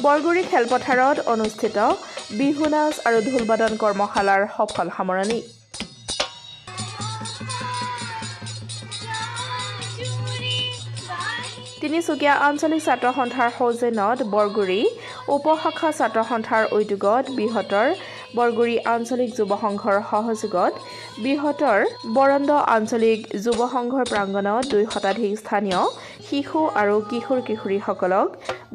বৰগুৰি খেলপথাৰত অনুষ্ঠিত বিহু নাচ আৰু ঢোলবাদন কৰ্মশালাৰ সফল সামৰণি। তিনিচুকীয়া আঞ্চলিক ছাত্ৰ সন্থাৰ সৌজন্যত বৰগুৰি উপশাখা ছাত্ৰ সন্থাৰ উদ্যোগত বৃহত্তৰ বৰগুৰি আঞ্চলিক যুৱ সংঘৰ সহযোগত বৃহত্তৰ বৰন্দ আঞ্চলিক যুৱ সংঘৰ প্ৰাংগণত 2 শতাধিক স্থানীয় শিশু আৰু কিশোৰ-কিশোৰীসকলক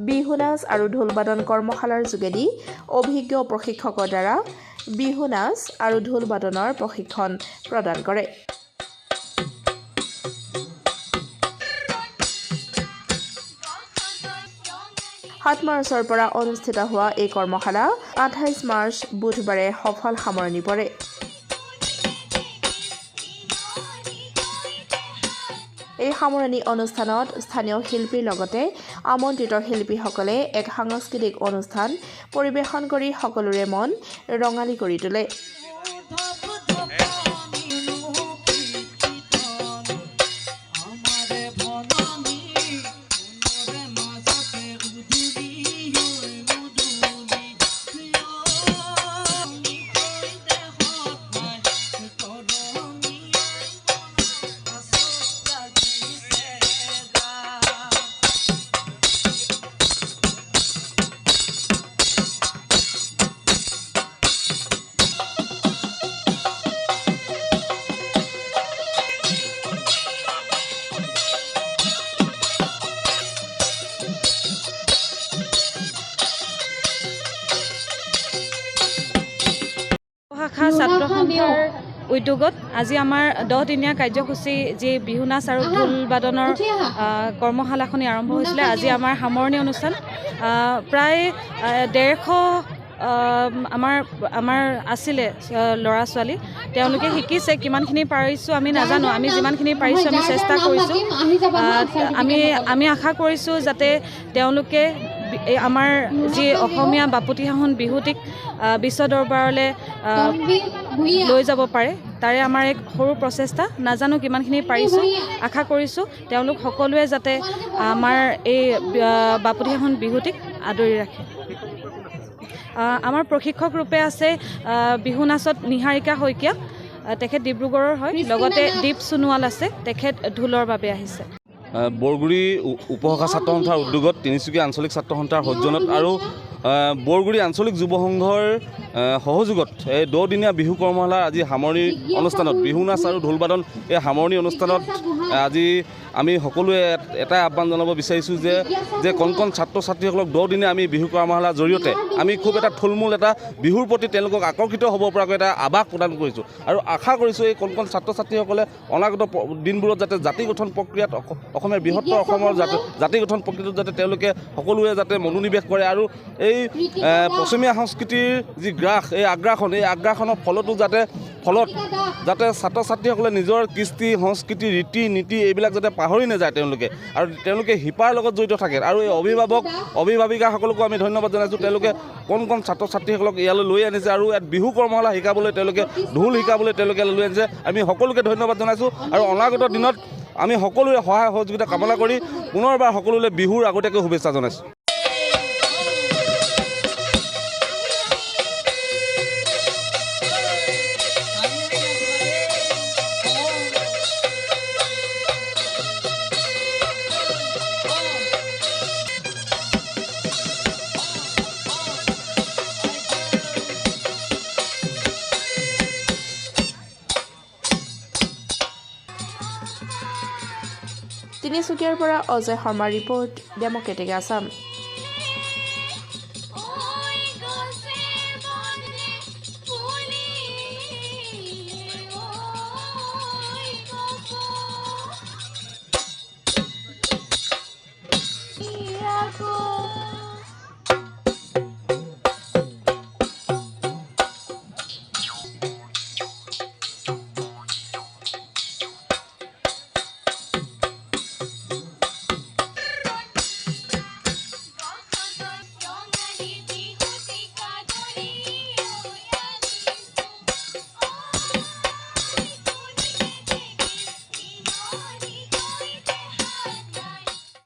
বিহু নাচ আৰু ঢোলবাদন কৰ্মশালাৰ যোগেদি অভিজ্ঞ প্ৰশিক্ষকৰ দ্বাৰা বিহু নাচ আৰু ঢোলবাদনৰ প্ৰশিক্ষণ প্ৰদান কৰে। 7 মাৰ্চৰ পৰা অনুষ্ঠিত হোৱা এই কৰ্মশালা 28 মাৰ্চ বুধবাৰে সফল সামৰণি পৰে। এই সামৰণি অনুষ্ঠানত স্থানীয় শিল্পীৰ লগতে আমন্ত্ৰিত শিল্পীসকলে এক সাংস্কৃতিক অনুষ্ঠান পৰিৱেশন কৰি সকলোৰে মন ৰঙালী কৰি তোলে। শাখা ছাত্ৰ সন্থাৰ উদ্যোগত আজি আমাৰ 10 দিনীয়া কাৰ্যসূচী যি বিহু নাচ আৰু ঢোল বাদনৰ কৰ্মশালাখনি আৰম্ভ হৈছিলে। আজি আমাৰ সামৰণি অনুষ্ঠান প্ৰায় 150 আমাৰ আছিলে ল'ৰা ছোৱালী। তেওঁলোকে শিকিছে, কিমানখিনি পাৰিছোঁ আমি নাজানো। আমি যিমানখিনি পাৰিছোঁ আমি চেষ্টা কৰিছোঁ। আমি আশা কৰিছোঁ যাতে তেওঁলোকে আমাৰ যি অসমীয়া বাপতিসাহোন বিহুটিক বিশ্ব দৰবাৰলৈ লৈ যাব পাৰে, তাৰে আমাৰ এক সৰু প্ৰচেষ্টা। নাজানো কিমানখিনি পাৰিছোঁ, আশা কৰিছোঁ তেওঁলোক সকলোৱে যাতে আমাৰ এই বাপতিসাহোন বিহুটিক আদৰি ৰাখে। আমাৰ প্ৰশিক্ষক ৰূপে আছে বিহু নাচত নিহাৰিকা শইকীয়া, তেখেত ডিব্ৰুগড়ৰ হয়। লগতে দীপ সোণোৱাল আছে, তেখেত ঢোলৰ বাবে আহিছে। বৰগুৰি উপশাখা ছাত্ৰ সন্থাৰ উদ্যোগত তিনিচুকীয়া আঞ্চলিক ছাত্ৰ সন্থাৰ সৌজন্যত আৰু বৰগুৰি আঞ্চলিক যুৱ সংঘৰ সহযোগত এই 10 দিনীয়া বিহু কৰ্মশালাৰ আজি সামৰণি অনুষ্ঠানত বিহু নাচ আৰু ঢোলবাদন এই সামৰণি অনুষ্ঠানত আজি আমি সকলোৱে এটাই আহ্বান জনাব বিচাৰিছোঁ যে কণ ছাত্ৰ ছাত্ৰীসকলক 10 দিনীয়া আমি বিহু কৰ্মশালাৰ জৰিয়তে আমি খুব এটা থুলমূল এটা বিহুৰ প্ৰতি তেওঁলোকক আকৰ্ষিত হ'ব পৰাকৈ এটা আৱাস প্ৰদান কৰিছোঁ। আৰু আশা কৰিছোঁ এই কণ ছাত্ৰ ছাত্ৰীসকলে অনাগত দিনবোৰত যাতে জাতি গঠন প্ৰক্ৰিয়াত অসমৰ বৃহত্তৰ অসমৰ জাতি গঠন প্ৰক্ৰিয়াটোত যাতে তেওঁলোকে সকলোৱে যাতে মনোনিৱেশ কৰে আৰু এই পশ্চিমীয়া সংস্কৃতিৰ যি গ্ৰাস, এই আগ্ৰাসনৰ ফলত যাতে ছাত্ৰ ছাত্ৰীসকলে নিজৰ কৃষ্টি সংস্কৃতি ৰীতি নীতি এইবিলাক যাতে পাহৰি নাযায় আৰু তেওঁলোকে শিপাৰ লগত জড়িত থাকে। আৰু এই অভিভাৱিকাসকলকো আমি ধন্যবাদ জনাইছোঁ। তেওঁলোকে কণ ছাত্ৰ ছাত্ৰীসকলক ইয়ালৈ লৈ আনিছে আৰু ইয়াত বিহু কৰ্মশালা শিকাবলৈ তেওঁলোকে ঢোল শিকাবলৈ তেওঁলোকে লৈ আনিছে। আমি সকলোকে ধন্যবাদ জনাইছোঁ আৰু অনাগত দিনত আমি সকলোৰে সহায় সহযোগিতা কামনা কৰি পুনৰবাৰ সকলোলৈ বিহুৰ আগতীয়াকৈ শুভেচ্ছা জনাইছোঁ। তিনিচুকীয়াৰ পৰা অজয় শৰ্মাৰ ৰিপৰ্ট, ডেম'ক্ৰেটিক আছাম।